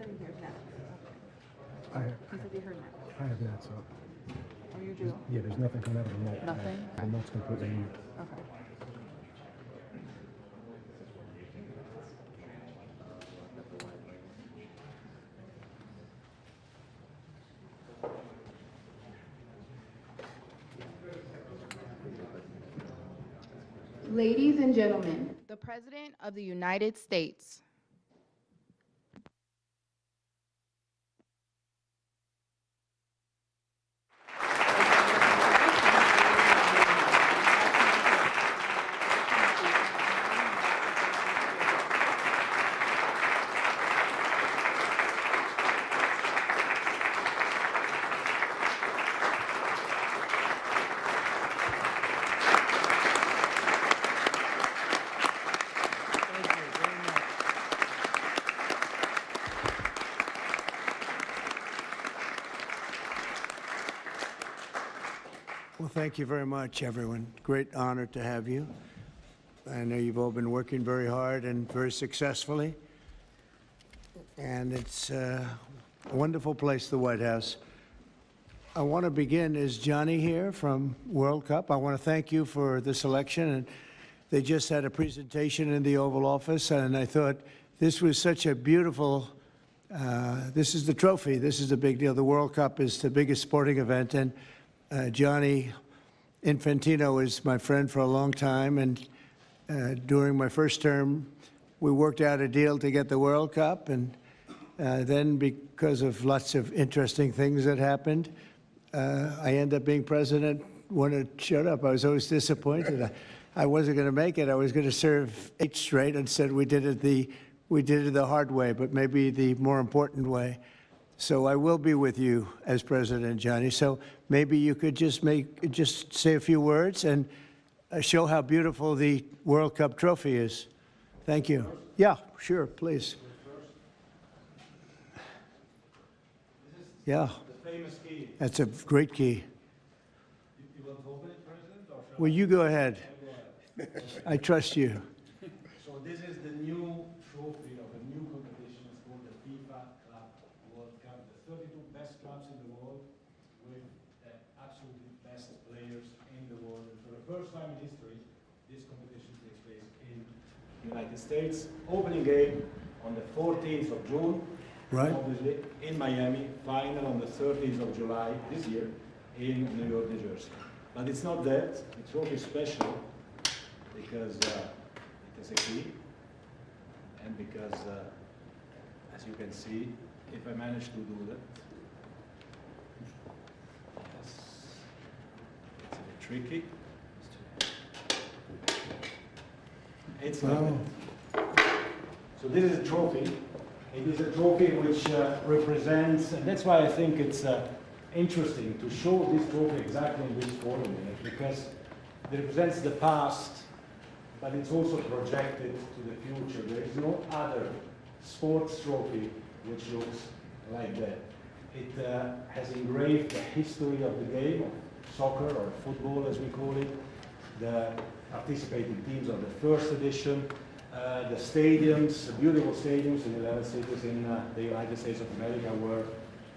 he hears now. I, He said he heard now. I have that, so. Oh, you do? Yeah, there's nothing coming out of the remote. Nothing? The remote's completely mute. Okay. Ladies and gentlemen, the President of the United States. Well, thank you very much, everyone. Great honor to have you. I know you've all been working very hard and very successfully. And it's a wonderful place, the White House. I want to begin. Is Johnny here from World Cup? I want to thank you for this election. And they just had a presentation in the Oval Office, and I thought this was such a beautiful, this is the trophy. This is the big deal. The World Cup is the biggest sporting event. And Gianni Infantino is my friend for a long time, and during my first term, we worked out a deal to get the World Cup, and then because of lots of interesting things that happened, I ended up being president when it showed up. I was always disappointed. I wasn't going to make it. I was going to serve 8 straight, and said we did it the hard way, but maybe the more important way. So I will be with you as president, Johnny. So maybe you could just say a few words and show how beautiful the World Cup trophy is. Thank you. Yeah, sure, please. Yeah. The famous key. That's a great key. You want to open it, President? Or shall Well, you go ahead. I go ahead? I trust you. So this is the new trophy of a new competition. It's called the FIFA Club World Cup. The 32 best clubs in the world with the absolutely best players in the world. And for the first time in history, this competition takes place in the United States. Opening game on the 14th of June. Right. Obviously in Miami. Final on the 13th of July this year in New York, New Jersey. But it's not that. The trophy is special because it has a key, and because, as you can see, if I manage to do that, yes, it's a bit tricky. It's like that. So this is a trophy. It is a trophy which represents, and that's why I think it's interesting to show this trophy exactly in this form, because it represents the past, but it's also projected to the future. There is no other sports trophy which looks like that. It has engraved the history of the game, of soccer or football as we call it, the participating teams of the first edition, the stadiums, the beautiful stadiums in 11 cities in the United States of America where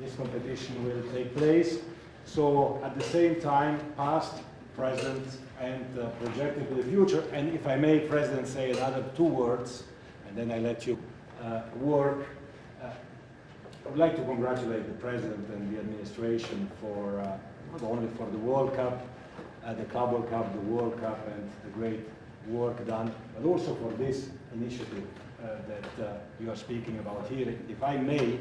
this competition will take place. So at the same time, past, present, and projected to the future. And if I may, President, say another 2 words, and then I let you work. I would like to congratulate the President and the administration for not only for the World Cup, the Club World Cup, the World Cup, and the great work done, but also for this initiative that you are speaking about here. If I may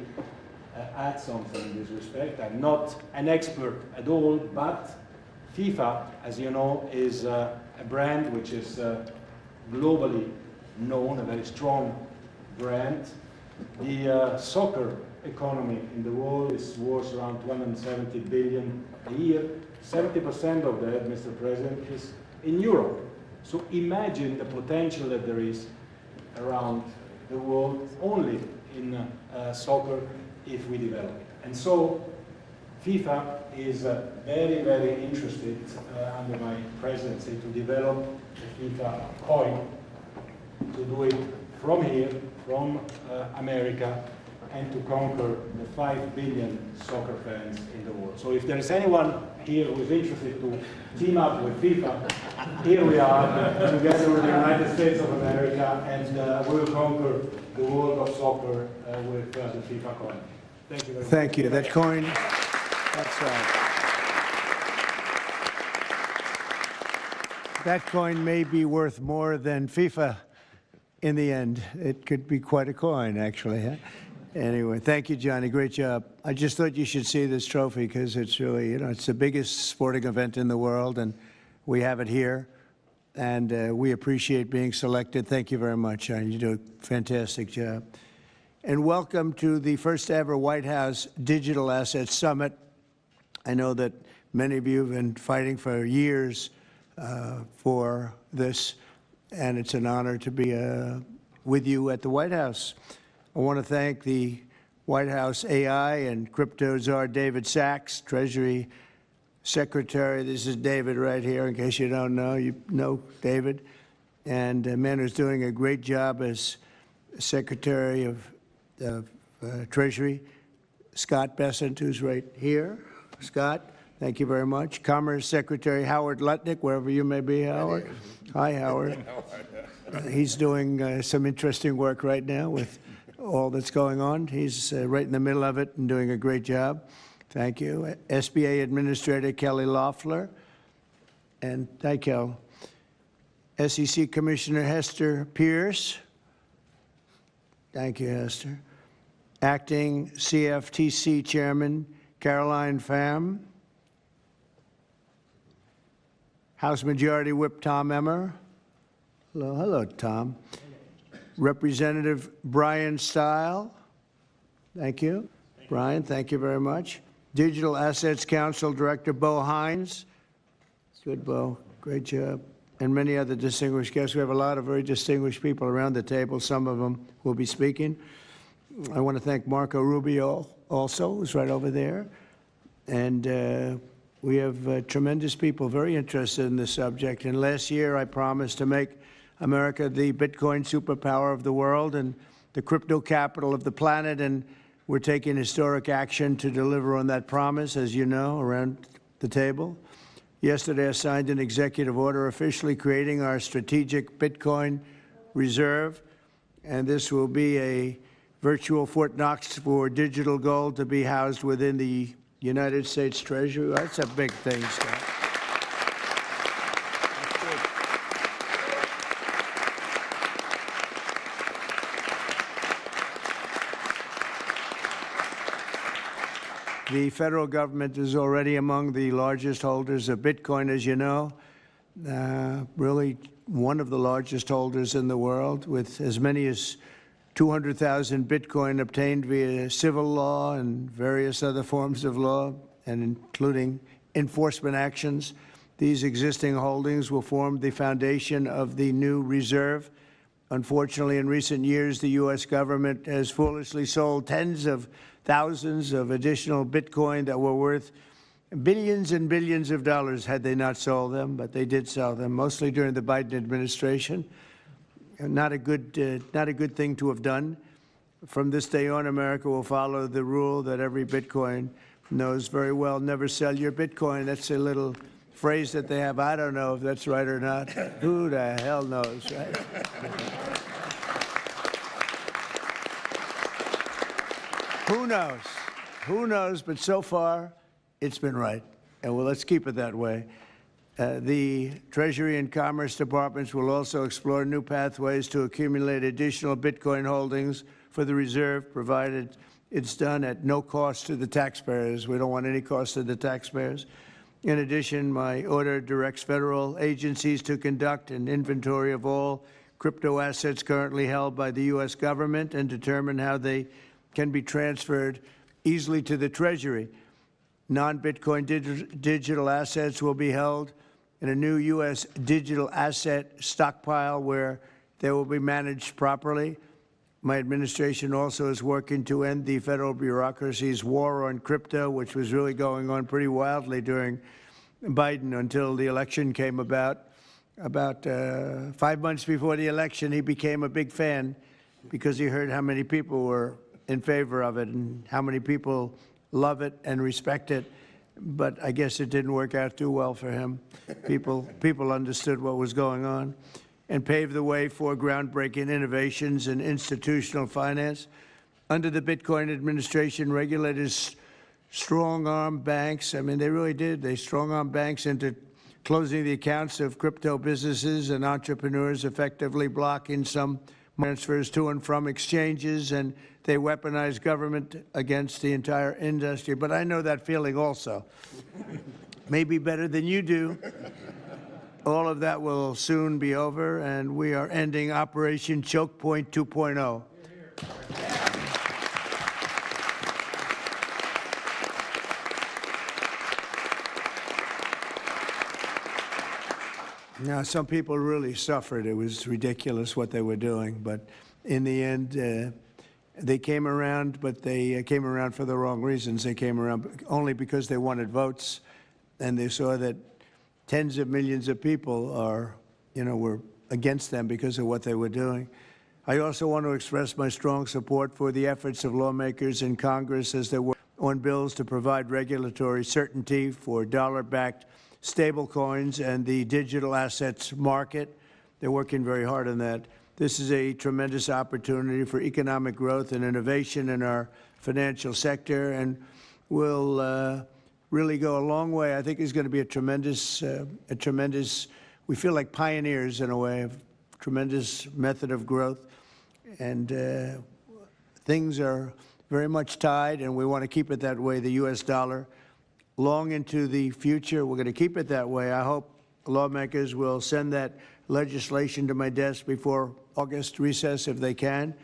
add something in this respect, I'm not an expert at all, but FIFA, as you know, is a brand which is globally known, a very strong brand. The soccer economy in the world is worth around 270 billion a year. 70% of that, Mr. President, is in Europe. So imagine the potential that there is around the world only in soccer if we develop it. And so FIFA is very, very interested under my presidency to develop the FIFA coin, to do it from here, from America, and to conquer the 5 billion soccer fans in the world. So if there is anyone here who is interested to team up with FIFA, here we are together with the United States of America, and we will conquer the world of soccer with the FIFA coin. Thank you very much. Thank you. That coin, that's right. That coin may be worth more than FIFA in the end. It could be quite a coin, actually. Huh? Anyway, thank you, Johnny. Great job. I just thought you should see this trophy because it's really, it's the biggest sporting event in the world, and we have it here. And we appreciate being selected. Thank you very much, Johnny. You do a fantastic job. And welcome to the first ever White House Digital Assets Summit. I know that many of you have been fighting for years for this, and it's an honor to be with you at the White House. I want to thank the White House AI and crypto czar David Sachs, Treasury Secretary. This is David right here, in case you don't know. You know David. And a man who's doing a great job as Secretary of Treasury, Scott Bessent, who's right here. Scott, thank you very much. Commerce Secretary Howard Lutnick, wherever you may be, Howard. Hi, Howard. He's doing some interesting work right now with all that's going on. He's right in the middle of it and doing a great job. Thank you. SBA Administrator Kelly Loeffler. And thank you. SEC Commissioner Hester Pierce. Thank you, Hester. Acting CFTC Chairman Caroline Pham. House Majority Whip Tom Emmer. Hello, hello, Tom. Representative Brian Stile. Thank you. Brian, thank you very much. Digital Assets Council Director Bo Hines. Good, Bo. Great job. And many other distinguished guests. We have a lot of very distinguished people around the table. Some of them will be speaking. I want to thank Marco Rubio also, who's right over there. And we have tremendous people very interested in this subject. And last year, I promised to make America the Bitcoin superpower of the world and the crypto capital of the planet. And we're taking historic action to deliver on that promise, as you know, around the table. Yesterday, I signed an executive order officially creating our strategic Bitcoin reserve. And this will be a virtual Fort Knox for digital gold to be housed within the United States Treasury. That's a big thing, Scott. The federal government is already among the largest holders of Bitcoin, as you know, really one of the largest holders in the world, with as many as 200,000 Bitcoin obtained via civil law and various other forms of law, and including enforcement actions. These existing holdings will form the foundation of the new reserve. Unfortunately, in recent years, the U.S. government has foolishly sold tens of thousands of additional Bitcoin that were worth billions and billions of dollars had they not sold them, but they did sell them, mostly during the Biden administration. Not a good thing to have done. From this day on, America will follow the rule that every Bitcoin knows very well: never sell your Bitcoin. That's a little phrase that they have. I don't know if that's right or not. Who the hell knows, right? Who knows? Who knows? But so far, it's been right. And well, let's keep it that way. The Treasury and Commerce Departments will also explore new pathways to accumulate additional Bitcoin holdings for the reserve, provided it's done at no cost to the taxpayers. We don't want any cost to the taxpayers. In addition, my order directs federal agencies to conduct an inventory of all crypto assets currently held by the U.S. government and determine how they can be transferred easily to the Treasury. Non-Bitcoin digital assets will be held in a new U.S. digital asset stockpile where they will be managed properly. My administration also is working to end the federal bureaucracy's war on crypto, which was really going on pretty wildly during Biden until the election came about. About 5 months before the election, he became a big fan because he heard how many people were in favor of it and how many people love it and respect it. But I guess it didn't work out too well for him. People understood what was going on and paved the way for groundbreaking innovations in institutional finance. Under the Bitcoin administration, regulators strong-armed banks. I mean, they really did. They strong-armed banks into closing the accounts of crypto businesses and entrepreneurs, effectively blocking some transfers to and from exchanges, and they weaponized government against the entire industry. But I know that feeling also. Maybe better than you do. All of that will soon be over, and we are ending Operation Choke Point 2.0. Now, some people really suffered. It was ridiculous what they were doing. But in the end, they came around, but they came around for the wrong reasons. They came around only because they wanted votes, and they saw that tens of millions of people were against them because of what they were doing. I also want to express my strong support for the efforts of lawmakers in Congress as they work on bills to provide regulatory certainty for dollar-backed stablecoins and the digital assets market. They're working very hard on that. This is a tremendous opportunity for economic growth and innovation in our financial sector, and will really go a long way. I think it's going to be a tremendous, we feel like pioneers in a way, of tremendous method of growth. And things are very much tied, and we want to keep it that way, the U.S. dollar. Long into the future, we're going to keep it that way. I hope lawmakers will send that legislation to my desk before August recess if they can.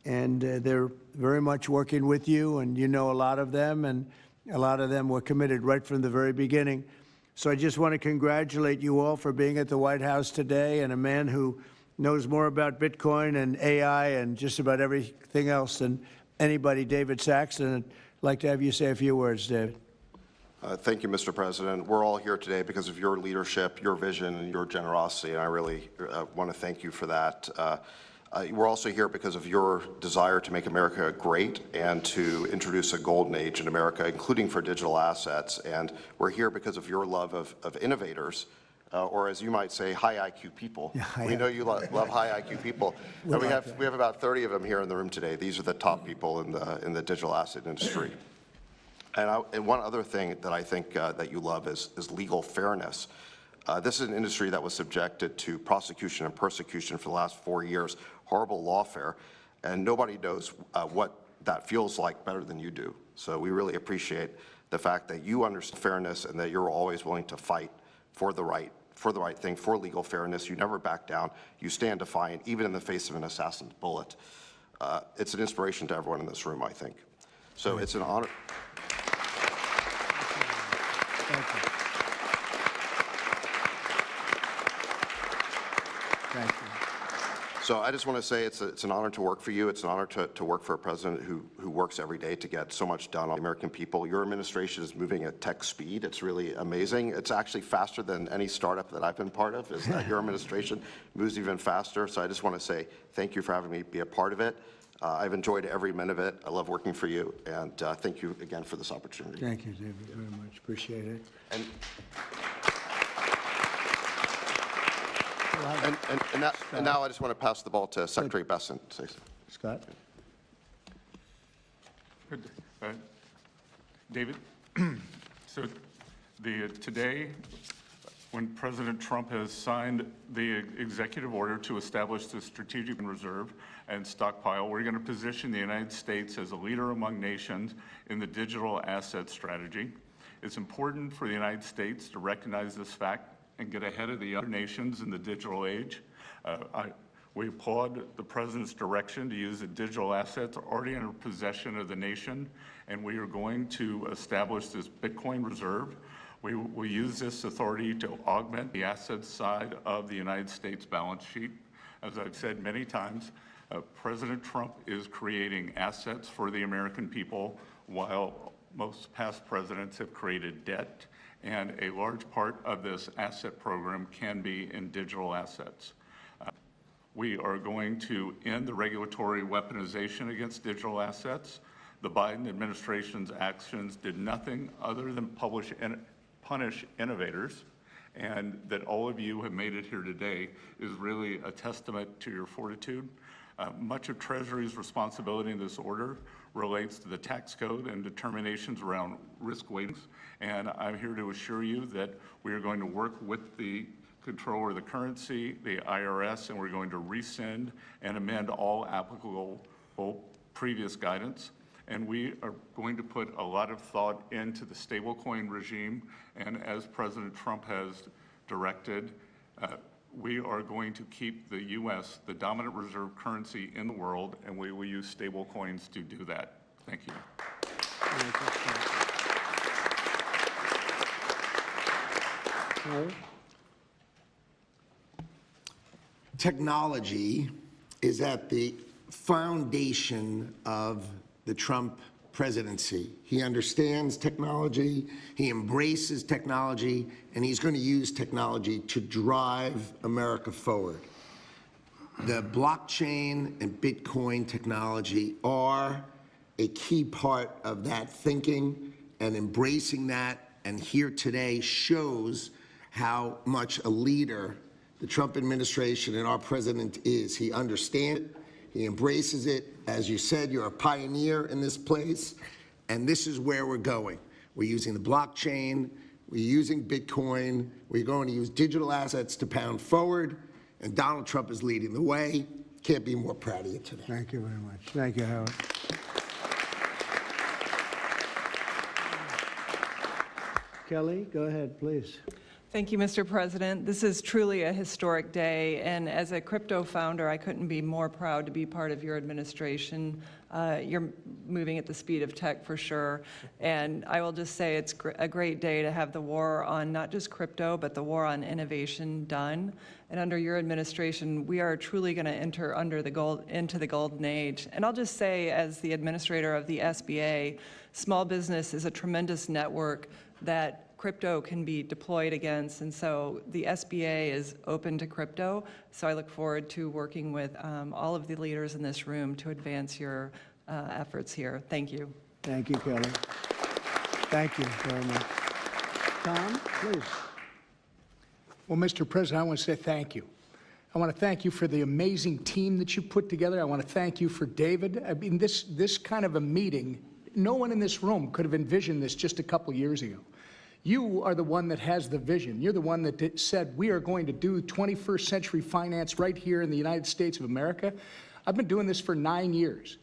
And they're very much working with you, and you know a lot of them, and a lot of them were committed right from the very beginning. So I just want to congratulate you all for being at the White House today, and a man who knows more about Bitcoin and AI and just about everything else than anybody, David Saxton. I'd like to have you say a few words, David. Thank you, Mr. President. We're all here today because of your leadership, your vision, and your generosity, and I really want to thank you for that. We're also here because of your desire to make America great and to introduce a golden age in America, including for digital assets. And we're here because of your love of innovators, or as you might say, high IQ people. Yeah, we know you love high IQ people. And we have about 30 of them here in the room today. These are the top people in the digital asset industry. And one other thing that I think that you love is legal fairness. This is an industry that was subjected to prosecution and persecution for the last 4 years, horrible lawfare, and nobody knows what that feels like better than you do. So we really appreciate the fact that you understand fairness and that you're always willing to fight for the right thing, for legal fairness. You never back down. You stand defiant, even in the face of an assassin's bullet. It's an inspiration to everyone in this room, I think. So it's an honor. Thank you. Thank you. So I just want to say it's an honor to work for you. It's an honor to work for a president who works every day to get so much done on the American people. Your administration is moving at tech speed. It's really amazing. It's actually faster than any startup that I've been part of. Is that your administration moves even faster. So I just want to say thank you for having me be a part of it. I've enjoyed every minute of it. I love working for you, and thank you again for this opportunity. Thank you, David, very much. Appreciate it. And now I just want to pass the ball to Secretary Besson. Scott? Good. David, so today, when President Trump has signed the executive order to establish the strategic reserve and stockpile, we're going to position the United States as a leader among nations in the digital asset strategy. It's important for the United States to recognize this fact and get ahead of the other nations in the digital age. We applaud the President's direction to use the digital assets already in possession of the nation, and we are going to establish this Bitcoin reserve. We will use this authority to augment the asset side of the United States balance sheet. As I've said many times, President Trump is creating assets for the American people, while most past presidents have created debt, and a large part of this asset program can be in digital assets. We are going to end the regulatory weaponization against digital assets. The Biden administration's actions did nothing other than punish innovators, and that all of you have made it here today is really a testament to your fortitude. Much of Treasury's responsibility in this order relates to the tax code and determinations around risk weightings, and I'm here to assure you that we are going to work with the Controller of the Currency, the IRS, and we're going to rescind and amend all applicable previous guidance. And we are going to put a lot of thought into the stablecoin regime, and as President Trump has directed, we are going to keep the U.S. the dominant reserve currency in the world, and we will use stablecoins to do that. Thank you. Technology is at the foundation of the Trump presidency. He understands technology, he embraces technology, and he's going to use technology to drive America forward. The blockchain and Bitcoin technology are a key part of that thinking, and embracing that, and here today shows how much a leader the Trump administration and our president is. He understands it, he embraces it. As you said, you're a pioneer in this place, and this is where we're going. We're using the blockchain, we're using Bitcoin, we're going to use digital assets to pound forward, and Donald Trump is leading the way. Can't be more proud of you today. Thank you very much. Thank you, Howard. Kelly, go ahead, please. Thank you, Mr. President. This is truly a historic day, and as a crypto founder, I couldn't be more proud to be part of your administration. You're moving at the speed of tech for sure, and I will just say it's a great day to have the war on not just crypto, but the war on innovation done. And under your administration, we are truly going to enter into the golden age. And I'll just say, as the administrator of the SBA, small business is a tremendous network that crypto can be deployed against, and so the SBA is open to crypto. So I look forward to working with all of the leaders in this room to advance your efforts here. Thank you. Thank you, Kelly. Thank you very much. Tom, please. Well, Mr. President, I want to say thank you. I want to thank you for the amazing team that you put together. I want to thank you for David. I mean, this kind of a meeting, no one in this room could have envisioned this just a couple years ago. You are the one that has the vision. You're the one that said, we are going to do 21st century finance right here in the United States of America. I've been doing this for 9 years.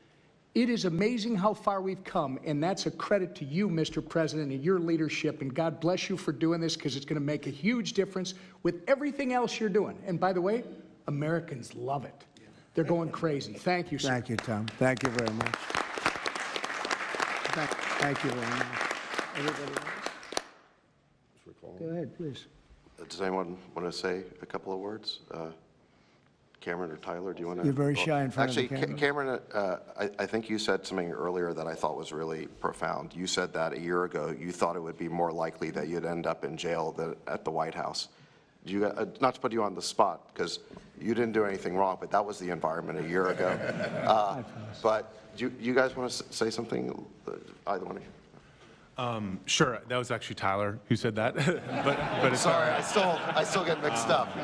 It is amazing how far we've come, and that's a credit to you, Mr. President, and your leadership, and God bless you for doing this, because it's going to make a huge difference with everything else you're doing. And by the way, Americans love it. They're going crazy. Thank you, sir. Thank you, Tom. Thank you very much. Thank you very much. Everybody else? Go ahead, please. Does anyone want to say a couple of words? Cameron or Tyler, do you want to? You're very shy in front of the Actually, camera. Cameron, I think you said something earlier that I thought was really profound. You said that a year ago you thought it would be more likely that you'd end up in jail than at the White House. Not to put you on the spot, because you didn't do anything wrong, but that was the environment a year ago. But do you guys want to say something, either one of you? Sure, that was actually Tyler who said that. but it's Sorry, I still get mixed up.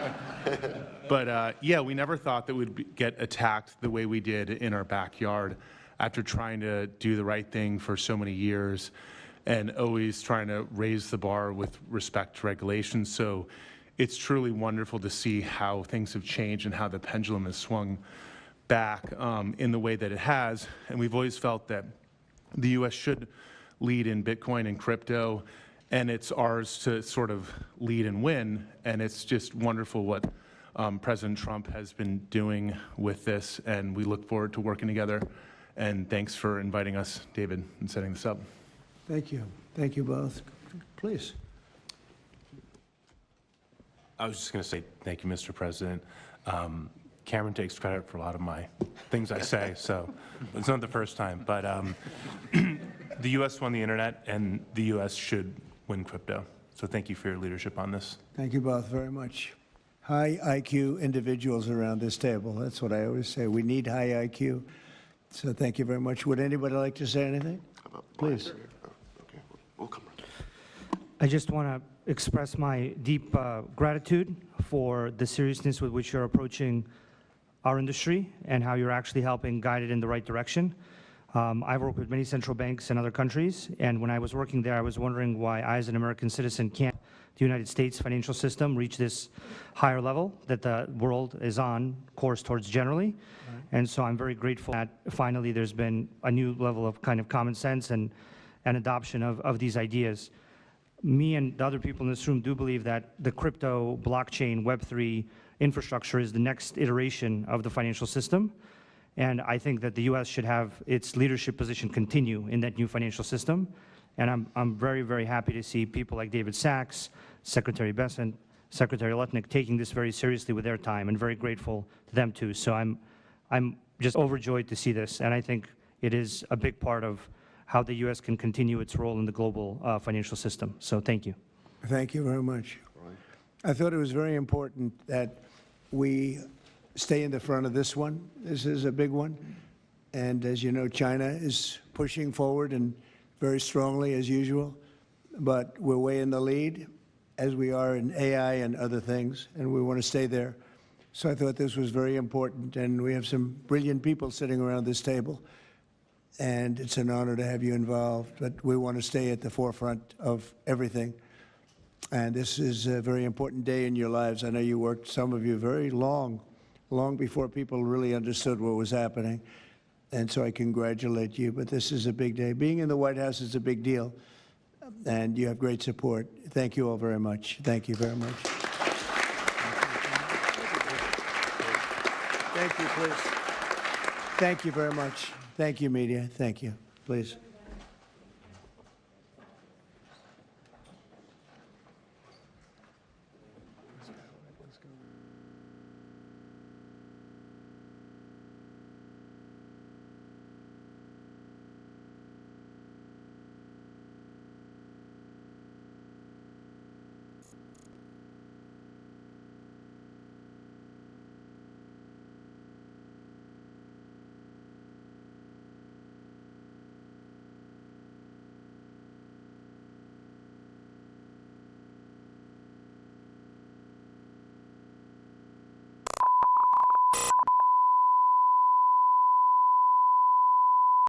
But yeah, we never thought that we'd get attacked the way we did in our backyard after trying to do the right thing for so many years and always trying to raise the bar with respect to regulations. So it's truly wonderful to see how things have changed and how the pendulum has swung back in the way that it has. And we've always felt that the U.S. should lead in Bitcoin and crypto, and it's ours to sort of lead and win. And it's just wonderful what President Trump has been doing with this, and we look forward to working together. And thanks for inviting us, David, and setting this up. Thank you. Thank you both. Please. I was just going to say thank you, Mr. President. Cameron takes credit for a lot of my things I say, so it's not the first time. But the U.S. won the internet, and the U.S. should win crypto. So thank you for your leadership on this. Thank you both very much. high IQ individuals around this table. That's what I always say. We need high IQ. So thank you very much. Would anybody like to say anything? Please. Okay, we'll come. I just want to express my deep gratitude for the seriousness with which you're approaching our industry and how you're actually helping guide it in the right direction. I've worked with many central banks in other countries, and when I was working there, I was wondering why I, as an American citizen, can't the United States financial system reach this higher level that the world is on course towards generally. And so I'm very grateful that finally there's been a new level of kind of common sense and adoption of these ideas. Me and the other people in this room do believe that the crypto, blockchain, Web3 infrastructure is the next iteration of the financial system. And I think that the U.S. should have its leadership position continue in that new financial system. And I'm very, very happy to see people like David Sachs, Secretary Bessent, Secretary Lutnick taking this very seriously with their time, and very grateful to them too. So I'm just overjoyed to see this, and I think it is a big part of how the U.S. can continue its role in the global financial system. So thank you. Thank you very much. I thought it was very important that we stay in the front of this one. This is a big one. And as you know, China is pushing forward and very strongly as usual. But we're way in the lead, as we are in AI and other things, and we want to stay there. So I thought this was very important, and we have some brilliant people sitting around this table, and it's an honor to have you involved. But we want to stay at the forefront of everything. And this is a very important day in your lives. I know you worked, some of you, very long before people really understood what was happening. And so I congratulate you. But this is a big day. Being in the White House is a big deal. And you have great support. Thank you all very much. Thank you very much. Thank you, please. Thank you very much. Thank you, media. Thank you. Please.